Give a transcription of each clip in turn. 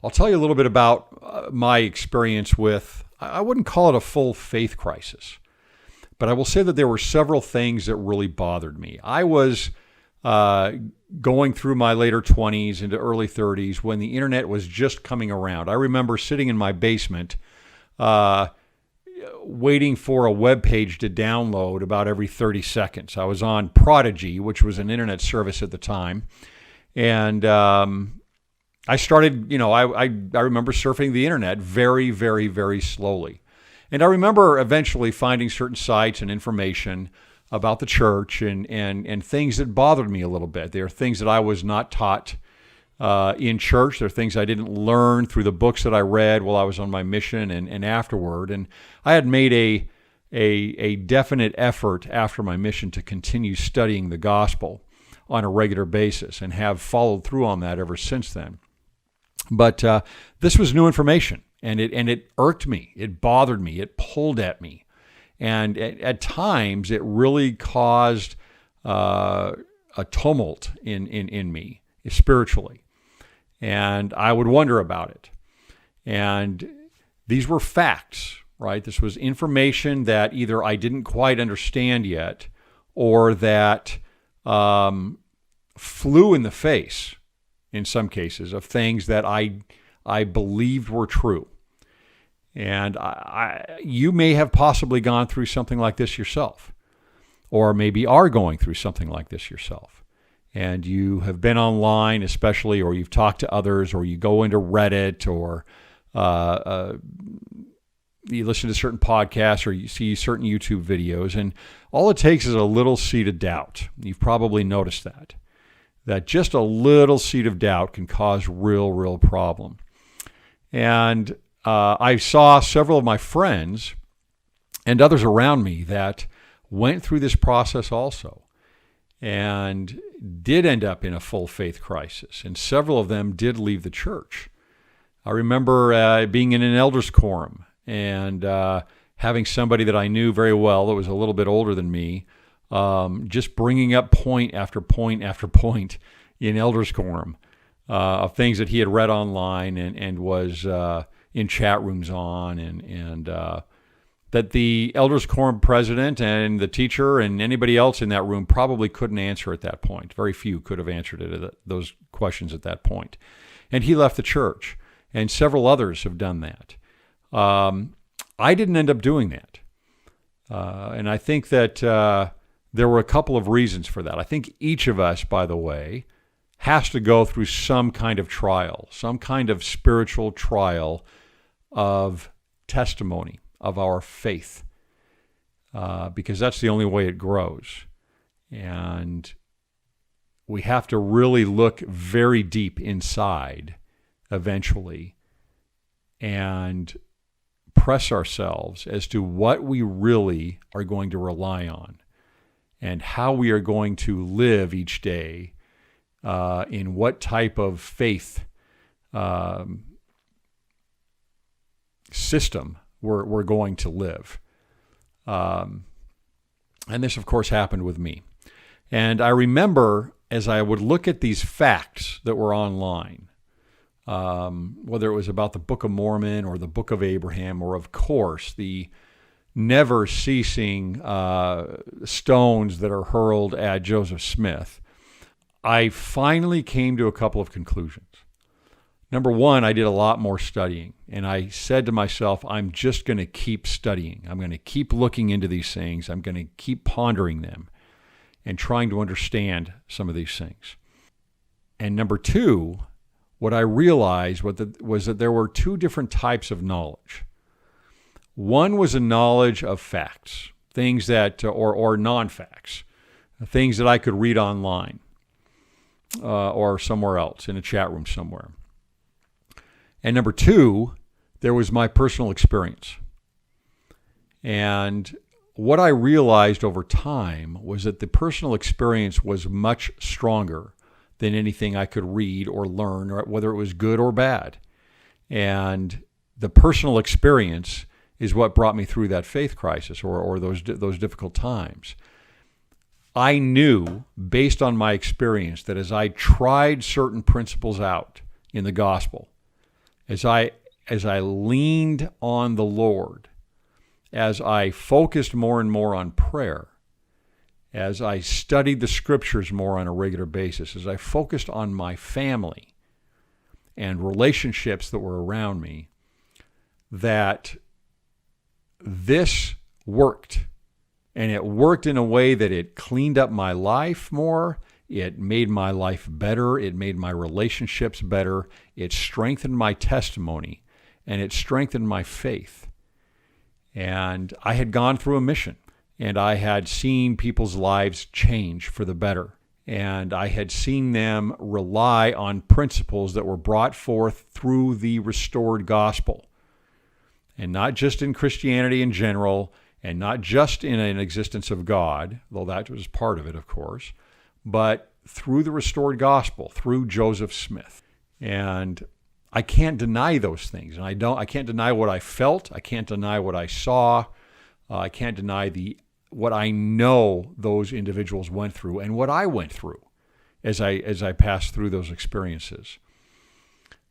I'll tell you a little bit about my experience with, I wouldn't call it a full faith crisis, but I will say that there were several things that really bothered me. I was going through my later 20s into early 30s when the internet was just coming around. I remember sitting in my basement waiting for a web page to download about every 30 seconds. I was on Prodigy, which was an internet service at the time. And I started, I remember surfing the internet very, very, very slowly. And I remember eventually finding certain sites and information about the church and things that bothered me a little bit. There are things that I was not taught in church. There are things I didn't learn through the books that I read while I was on my mission and afterward. And I had made a definite effort after my mission to continue studying the gospel on a regular basis and have followed through on that ever since then. But this was new information, and it irked me. It bothered me. It pulled at me. And at times, it really caused a tumult in me spiritually. And I would wonder about it. And these were facts, right? This was information that either I didn't quite understand yet or that flew in the face, in some cases, of things that I believed were true. And you may have possibly gone through something like this yourself, or maybe are going through something like this yourself. And you have been online, especially, or you've talked to others, or you go into Reddit, or you listen to certain podcasts, or you see certain YouTube videos, and all it takes is a little seed of doubt. You've probably noticed that just a little seed of doubt can cause real problem. And I saw several of my friends and others around me that went through this process also and did end up in a full faith crisis. And several of them did leave the church. I remember being in an elders quorum and having somebody that I knew very well that was a little bit older than me just bringing up point after point after point in elders quorum of things that he had read online and was in chat rooms on, and that the elders quorum president and the teacher and anybody else in that room probably couldn't answer at that point. Very few could have answered those questions at that point. And he left the church, and several others have done that. I didn't end up doing that. And I think that there were a couple of reasons for that. I think each of us, by the way, has to go through some kind of trial, some kind of spiritual trial of testimony of our faith, because that's the only way it grows. And we have to really look very deep inside eventually and press ourselves as to what we really are going to rely on and how we are going to live each day, in what type of faith system we're going to live. And this, of course, happened with me. And I remember as I would look at these facts that were online, whether it was about the Book of Mormon or the Book of Abraham, or, of course, the never-ceasing stones that are hurled at Joseph Smith, I finally came to a couple of conclusions. Number one, I did a lot more studying, and I said to myself, I'm just going to keep studying. I'm going to keep looking into these things. I'm going to keep pondering them and trying to understand some of these things. And number two, what I realized was that there were two different types of knowledge. One was a knowledge of facts, things that, or non-facts, things that I could read online or somewhere else, in a chat room somewhere. And number two, there was my personal experience. And what I realized over time was that the personal experience was much stronger than anything I could read or learn, or whether it was good or bad. And the personal experience is what brought me through that faith crisis or those difficult times. I knew, based on my experience, that as I tried certain principles out in the gospel, as I leaned on the Lord, as I focused more and more on prayer, as I studied the scriptures more on a regular basis, as I focused on my family and relationships that were around me, that this worked. And it worked in a way that it cleaned up my life more. It made my life better. It made my relationships better. It strengthened my testimony, and it strengthened my faith. And I had gone through a mission, and I had seen people's lives change for the better. And I had seen them rely on principles that were brought forth through the restored gospel. And not just in Christianity in general, and not just in an existence of God, though that was part of it, of course, but through the restored gospel, through Joseph Smith. And I can't deny those things. And I can't deny what I felt. I can't deny what I saw. I can't deny what I know those individuals went through and what I went through as I passed through those experiences.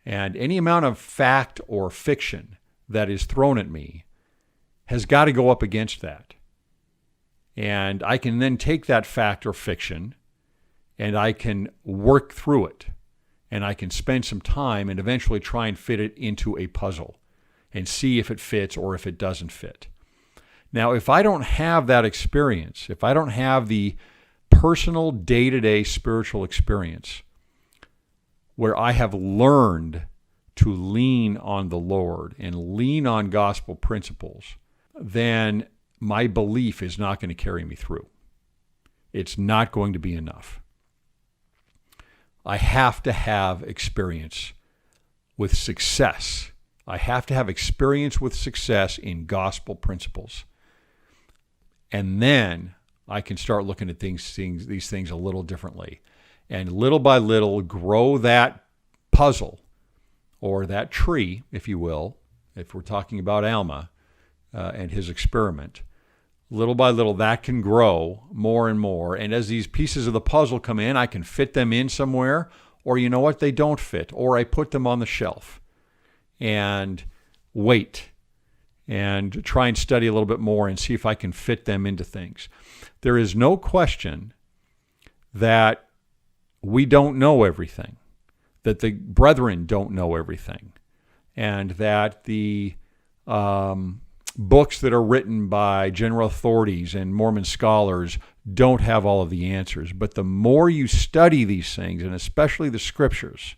And any amount of fact or fiction that is thrown at me has got to go up against that. And I can then take that fact or fiction and I can work through it. And I can spend some time and eventually try and fit it into a puzzle and see if it fits or if it doesn't fit. Now, if I don't have that experience, if I don't have the personal day-to-day spiritual experience where I have learned to lean on the Lord and lean on gospel principles, then my belief is not going to carry me through. It's not going to be enough. I have to have experience with success. I have to have experience with success in gospel principles. And then I can start looking at these things a little differently. And little by little grow that puzzle, or that tree, if you will, if we're talking about Alma and his experiment. Little by little, that can grow more and more. And as these pieces of the puzzle come in, I can fit them in somewhere, or you know what, they don't fit, or I put them on the shelf and wait and try and study a little bit more and see if I can fit them into things. There is no question that we don't know everything, that the brethren don't know everything, and that the books that are written by general authorities and Mormon scholars don't have all of the answers. But the more you study these things, and especially the scriptures,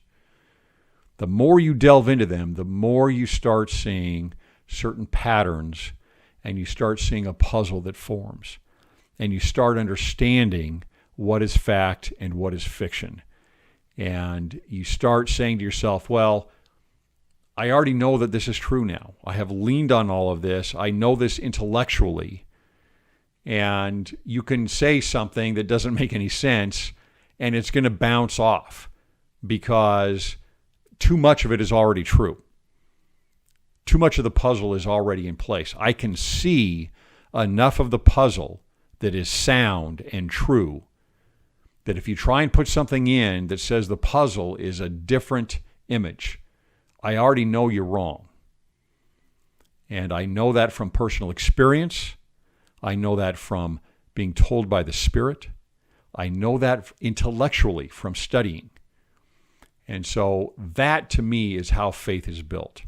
the more you delve into them, the more you start seeing certain patterns, and you start seeing a puzzle that forms, and you start understanding what is fact and what is fiction. And you start saying to yourself, well, I already know that this is true now. I have leaned on all of this. I know this intellectually. And you can say something that doesn't make any sense, and it's going to bounce off because too much of it is already true. Too much of the puzzle is already in place. I can see enough of the puzzle that is sound and true that if you try and put something in that says the puzzle is a different image, I already know you're wrong. And I know that from personal experience. I know that from being told by the Spirit. I know that intellectually from studying. And so that, to me, is how faith is built.